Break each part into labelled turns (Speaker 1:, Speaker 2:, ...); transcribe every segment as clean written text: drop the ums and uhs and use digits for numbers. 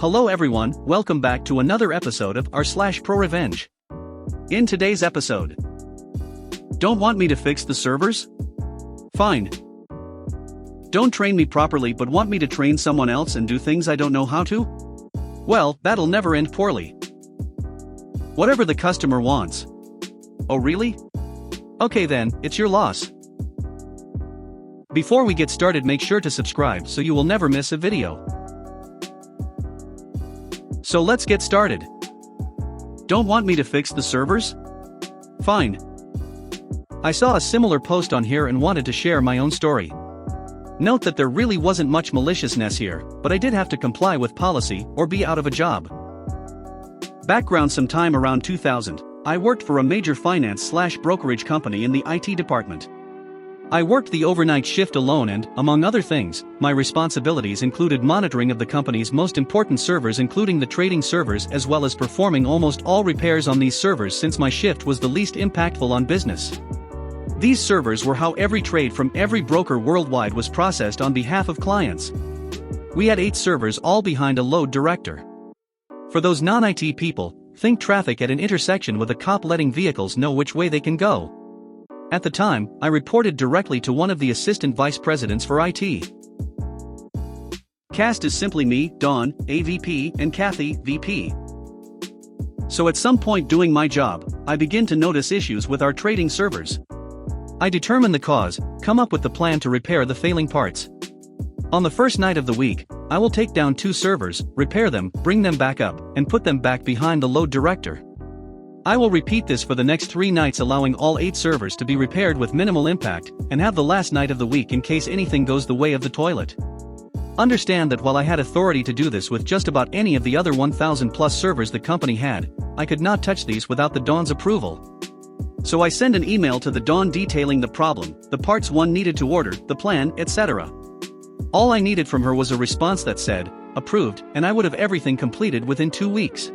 Speaker 1: Hello everyone, welcome back to another episode of r/ProRevenge. In today's episode, don't want me to fix the servers? Fine. Don't train me properly but want me to train someone else and do things I don't know how to? Well, that'll never end poorly. Whatever the customer wants. Oh really? Okay then, it's your loss. Before we get started, make sure to subscribe so you will never miss a video. So let's get started. Don't want me to fix the servers? Fine. I saw a similar post on here and wanted to share my own story. Note that there really wasn't much maliciousness here, but I did have to comply with policy or be out of a job. Background: sometime around 2000, I worked for a major finance/brokerage company in the IT department. I worked the overnight shift alone and, among other things, my responsibilities included monitoring of the company's most important servers, including the trading servers, as well as performing almost all repairs on these servers since my shift was the least impactful on business. These servers were how every trade from every broker worldwide was processed on behalf of clients. We had 8 servers all behind a load director. For those non-IT people, think traffic at an intersection with a cop letting vehicles know which way they can go. At the time, I reported directly to one of the assistant vice presidents for IT. Cast is simply me, Don, AVP, and Kathy, VP. So at some point doing my job, I begin to notice issues with our trading servers. I determine the cause, come up with the plan to repair the failing parts. On the first night of the week, I will take down 2 servers, repair them, bring them back up, and put them back behind the load director. I will repeat this for the next 3 nights, allowing all 8 servers to be repaired with minimal impact, and have the last night of the week in case anything goes the way of the toilet. Understand that while I had authority to do this with just about any of the other 1,000 plus servers the company had, I could not touch these without the Don's approval. So I send an email to the Don detailing the problem, the parts one needed to order, the plan, etc. All I needed from her was a response that said, approved, and I would have everything completed within 2 weeks.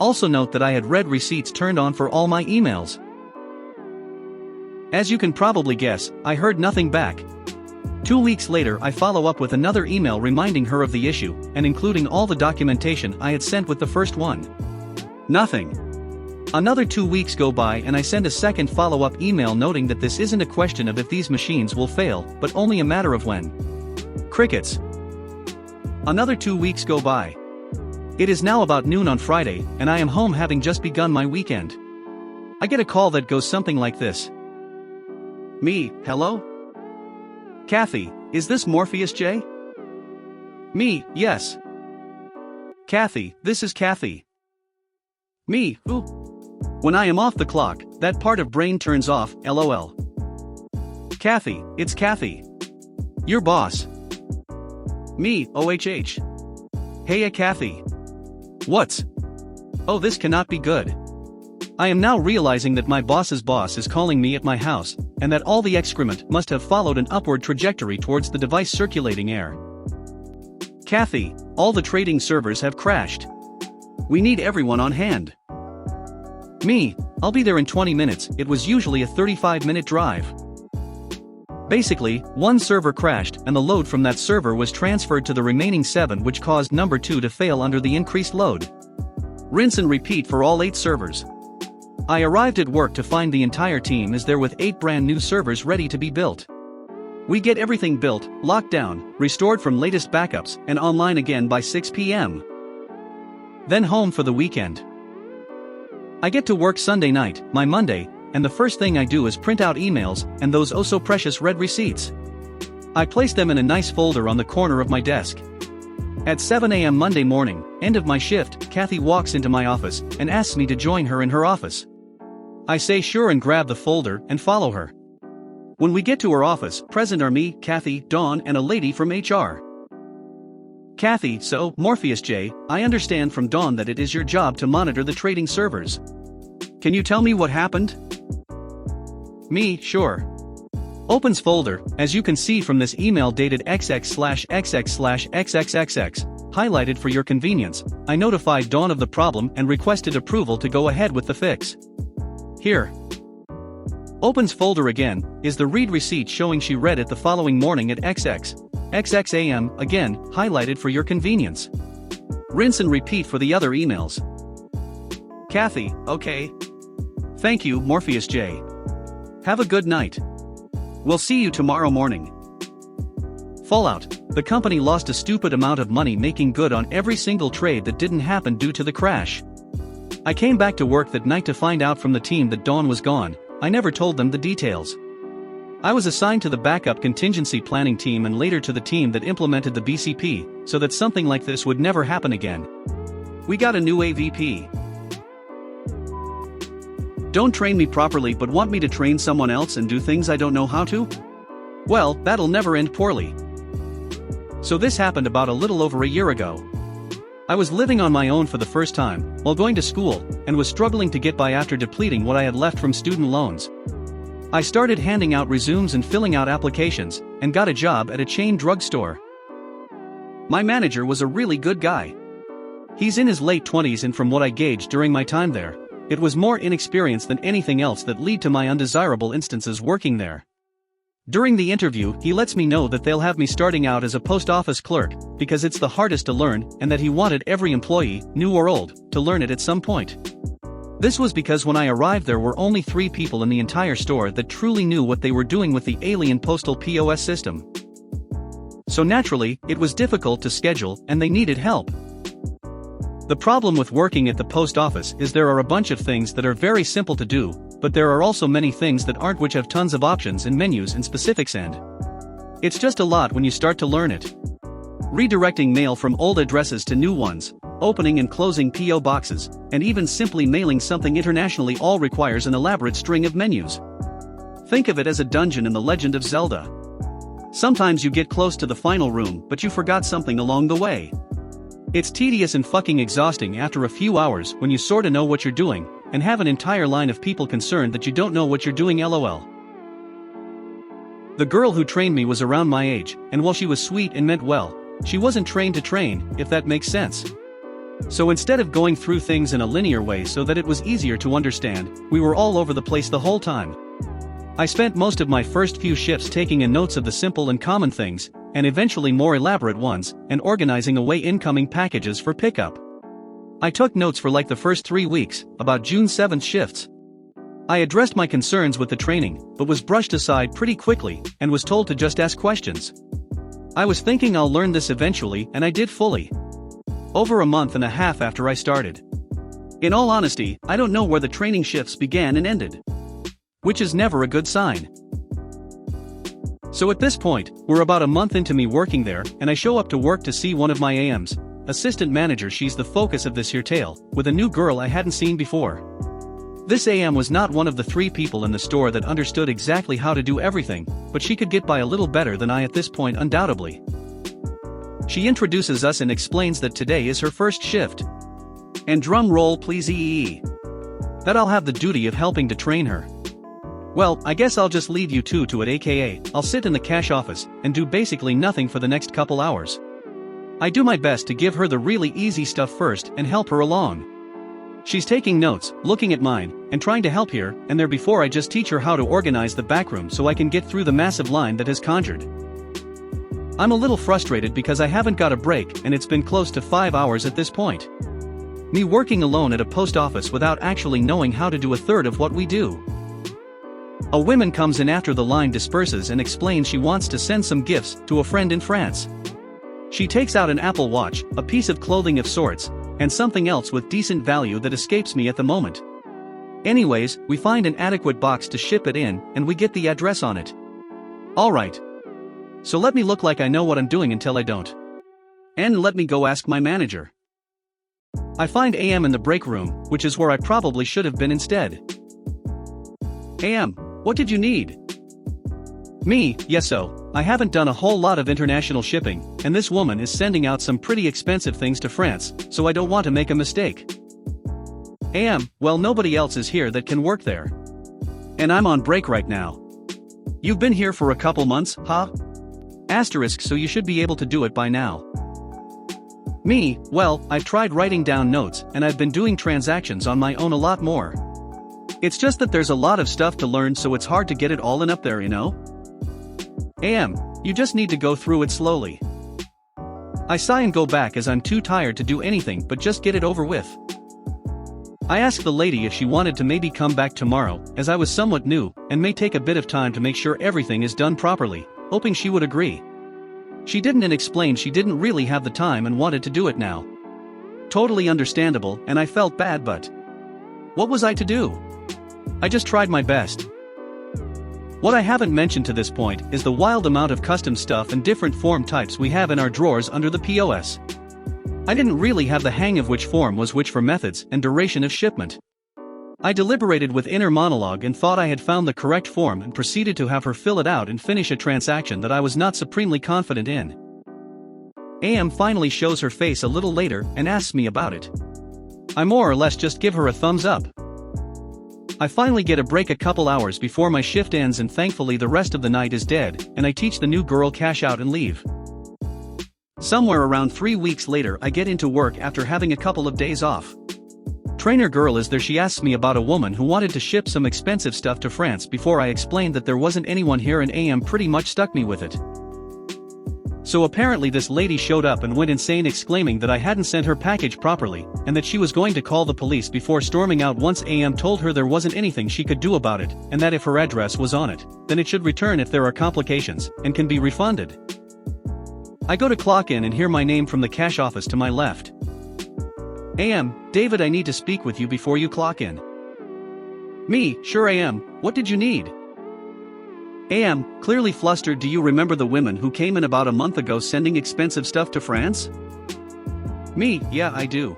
Speaker 1: Also note that I had read receipts turned on for all my emails. As you can probably guess, I heard nothing back. 2 weeks later, I follow up with another email reminding her of the issue, and including all the documentation I had sent with the first one. Nothing. Another 2 weeks go by and I send a second follow-up email noting that this isn't a question of if these machines will fail, but only a matter of when. Crickets. Another 2 weeks go by. It is now about noon on Friday, and I am home having just begun my weekend. I get a call that goes something like this. Me, hello? Kathy, is this Morpheus J? Me, yes. Kathy, this is Kathy. Me, who? When I am off the clock, that part of brain turns off, LOL. Kathy, it's Kathy. Your boss. Me, OHH. Heya Kathy. What's? Oh, this cannot be good. I am now realizing that my boss's boss is calling me at my house, and that all the excrement must have followed an upward trajectory towards the device circulating air. Kathy, all the trading servers have crashed. We need everyone on hand. Me, I'll be there in 20 minutes, it was usually a 35-minute drive. Basically, one server crashed and the load from that server was transferred to the remaining 7, which caused number 2 to fail under the increased load. Rinse and repeat for all 8 servers. I arrived at work to find the entire team is there with 8 brand new servers ready to be built. We get everything built, locked down, restored from latest backups, and online again by 6 p.m. Then home for the weekend. I get to work Sunday night, my Monday, and the first thing I do is print out emails and those oh so precious red receipts. I place them in a nice folder on the corner of my desk. At 7 a.m. Monday morning, end of my shift, Kathy walks into my office and asks me to join her in her office. I say sure and grab the folder and follow her. When we get to her office, present are me, Kathy, Dawn, and a lady from HR. Kathy, so, Morpheus J, I understand from Dawn that it is your job to monitor the trading servers. Can you tell me what happened? Me, sure. Opens folder, as you can see from this email dated XX/XX/XXXX, highlighted for your convenience, I notified Dawn of the problem and requested approval to go ahead with the fix. Here. Opens folder again, is the read receipt showing she read it the following morning at XX. XXAM, again, highlighted for your convenience. Rinse and repeat for the other emails. Kathy, okay. Thank you, Morpheus J. Have a good night. We'll see you tomorrow morning. Fallout: the company lost a stupid amount of money making good on every single trade that didn't happen due to the crash. I came back to work that night to find out from the team that Dawn was gone. I never told them the details. I was assigned to the backup contingency planning team and later to the team that implemented the BCP, so that something like this would never happen again. We got a new AVP. Don't train me properly but want me to train someone else and do things I don't know how to? Well, that'll never end poorly. So this happened about a little over a year ago. I was living on my own for the first time, while going to school, and was struggling to get by after depleting what I had left from student loans. I started handing out resumes and filling out applications, and got a job at a chain drugstore. My manager was a really good guy. He's in his late 20s, and from what I gauged during my time there, it was more inexperience than anything else that led to my undesirable instances working there. During the interview, he lets me know that they'll have me starting out as a post office clerk, because it's the hardest to learn, and that he wanted every employee, new or old, to learn it at some point. This was because when I arrived there were only 3 people in the entire store that truly knew what they were doing with the alien postal POS system. So naturally, it was difficult to schedule, and they needed help. The problem with working at the post office is there are a bunch of things that are very simple to do, but there are also many things that aren't, which have tons of options and menus and specifics, and it's just a lot when you start to learn it. Redirecting mail from old addresses to new ones, opening and closing PO boxes, and even simply mailing something internationally all requires an elaborate string of menus. Think of it as a dungeon in The Legend of Zelda. Sometimes you get close to the final room but you forgot something along the way. It's tedious and fucking exhausting after a few hours when you sorta know what you're doing, and have an entire line of people concerned that you don't know what you're doing, lol. The girl who trained me was around my age, and while she was sweet and meant well, she wasn't trained to train, if that makes sense. So instead of going through things in a linear way so that it was easier to understand, we were all over the place the whole time. I spent most of my first few shifts taking in notes of the simple and common things, and eventually more elaborate ones, and organizing away incoming packages for pickup. I took notes for like the first 3 weeks, about June 7th shifts. I addressed my concerns with the training, but was brushed aside pretty quickly, and was told to just ask questions. I was thinking I'll learn this eventually, and I did fully. Over a month and a half after I started. In all honesty, I don't know where the training shifts began and ended. Which is never a good sign. So at this point, we're about a month into me working there, and I show up to work to see one of my AMs, assistant manager. She's the focus of this here tale, with a new girl I hadn't seen before. This AM was not one of the 3 people in the store that understood exactly how to do everything, but she could get by a little better than I at this point, undoubtedly. She introduces us and explains that today is her first shift. And drum roll please, that I'll have the duty of helping to train her. Well, I guess I'll just leave you two to it, aka, I'll sit in the cash office, and do basically nothing for the next couple hours. I do my best to give her the really easy stuff first and help her along. She's taking notes, looking at mine, and trying to help here and there before I just teach her how to organize the backroom so I can get through the massive line that has conjured. I'm a little frustrated because I haven't got a break and it's been close to 5 hours at this point. Me working alone at a post office without actually knowing how to do a third of what we do. A woman comes in after the line disperses and explains she wants to send some gifts to a friend in France. She takes out an Apple Watch, a piece of clothing of sorts, and something else with decent value that escapes me at the moment. Anyways, we find an adequate box to ship it in, and we get the address on it. Alright. So let me look like I know what I'm doing until I don't. And let me go ask my manager. I find AM in the break room, which is where I probably should have been instead. AM, what did you need? Me, yes, so, I haven't done a whole lot of international shipping, and this woman is sending out some pretty expensive things to France, so I don't want to make a mistake. AM, well, nobody else is here that can work there. And I'm on break right now. You've been here for a couple months, huh? Asterisk, so you should be able to do it by now. Me, well, I've tried writing down notes and I've been doing transactions on my own a lot more. It's just that there's a lot of stuff to learn, so it's hard to get it all in up there, you know? AM, You just need to go through it slowly. I sigh and go back as I'm too tired to do anything but just get it over with. I asked the lady if she wanted to maybe come back tomorrow, as I was somewhat new, and may take a bit of time to make sure everything is done properly, hoping she would agree. She didn't and explained she didn't really have the time and wanted to do it now. Totally understandable, and I felt bad, but what was I to do? I just tried my best. What I haven't mentioned to this point is the wild amount of custom stuff and different form types we have in our drawers under the POS. I didn't really have the hang of which form was which for methods and duration of shipment. I deliberated with inner monologue and thought I had found the correct form and proceeded to have her fill it out and finish a transaction that I was not supremely confident in. AM finally shows her face a little later and asks me about it. I more or less just give her a thumbs up. I finally get a break a couple hours before my shift ends, and thankfully the rest of the night is dead, and I teach the new girl cash out and leave. Somewhere around 3 weeks later I get into work after having a couple of days off. Trainer girl is there. She asks me about a woman who wanted to ship some expensive stuff to France before I explained that there wasn't anyone here, and AM pretty much stuck me with it. So apparently this lady showed up and went insane exclaiming that I hadn't sent her package properly, and that she was going to call the police before storming out once AM told her there wasn't anything she could do about it, and that if her address was on it, then it should return if there are complications, and can be refunded. I go to clock in and hear my name from the cash office to my left. AM, David, I need to speak with you before you clock in. Me, sure AM, what did you need? AM, clearly flustered, do you remember the women who came in about a month ago sending expensive stuff to France? Me, yeah I do.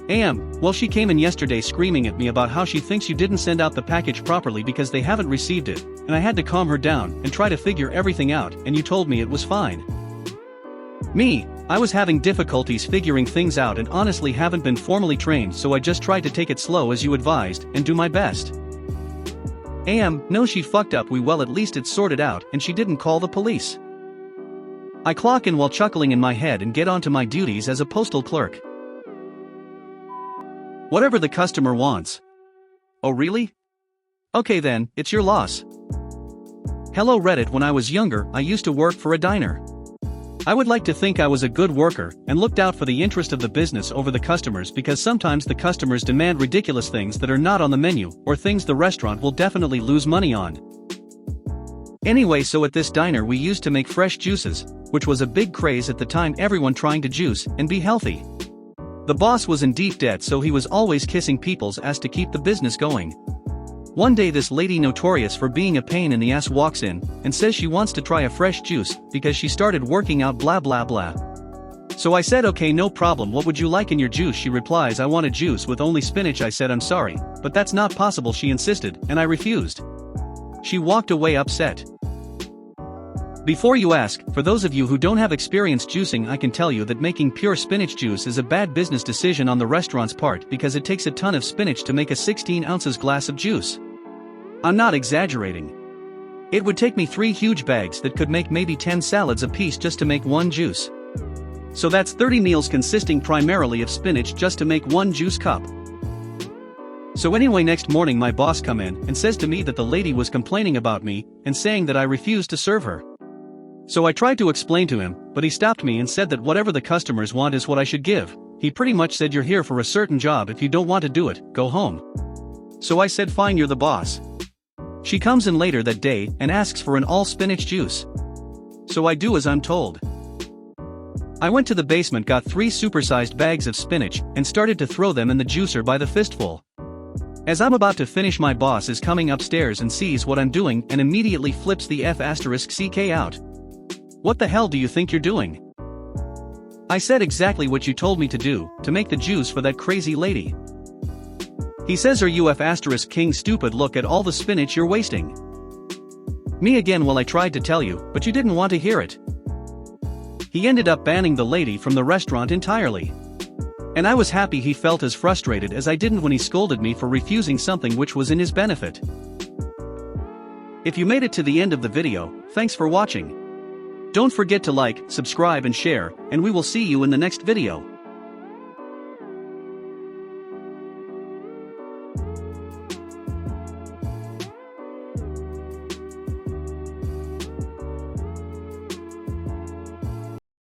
Speaker 1: AM, well she came in yesterday screaming at me about how she thinks you didn't send out the package properly because they haven't received it, and I had to calm her down and try to figure everything out, and you told me it was fine. Me, I was having difficulties figuring things out and honestly haven't been formally trained, so I just tried to take it slow as you advised, and do my best. AM, no she fucked up, well at least it's sorted out and she didn't call the police. I clock in while chuckling in my head and get onto my duties as a postal clerk. Whatever the customer wants. Oh really? Okay then, it's your loss. Hello Reddit. When I was younger, I used to work for a diner. I would like to think I was a good worker and looked out for the interest of the business over the customers, because sometimes the customers demand ridiculous things that are not on the menu, or things the restaurant will definitely lose money on. Anyway, so at this diner we used to make fresh juices, which was a big craze at the time, everyone trying to juice and be healthy. The boss was in deep debt, so he was always kissing people's ass to keep the business going. One day this lady notorious for being a pain in the ass walks in and says she wants to try a fresh juice because she started working out blah blah blah. So I said okay, no problem, what would you like in your juice? She replies, I want a juice with only spinach. I said I'm sorry, but that's not possible, she insisted, and I refused. She walked away upset. Before you ask, for those of you who don't have experience juicing, I can tell you that making pure spinach juice is a bad business decision on the restaurant's part, because it takes a ton of spinach to make a 16 ounces glass of juice. I'm not exaggerating. It would take me 3 huge bags that could make maybe 10 salads a piece just to make one juice. So that's 30 meals consisting primarily of spinach just to make one juice cup. So anyway, next morning my boss come in and says to me that the lady was complaining about me and saying that I refused to serve her. So I tried to explain to him, but he stopped me and said that whatever the customers want is what I should give. He pretty much said, you're here for a certain job, if you don't want to do it, go home. So I said fine, you're the boss. She comes in later that day and asks for an all spinach juice. So I do as I'm told. I went to the basement, got 3 supersized bags of spinach, and started to throw them in the juicer by the fistful. As I'm about to finish, my boss is coming upstairs and sees what I'm doing and immediately flips the F***ck out. What the hell do you think you're doing? I said exactly what you told me to do, to make the juice for that crazy lady. He says, are you F***king stupid, look at all the spinach you're wasting. Me again, well I tried to tell you, but you didn't want to hear it. He ended up banning the lady from the restaurant entirely. And I was happy he felt as frustrated as I didn't when he scolded me for refusing something which was in his benefit. If you made it to the end of the video, thanks for watching. Don't forget to like, subscribe and share, and we will see you in the next video.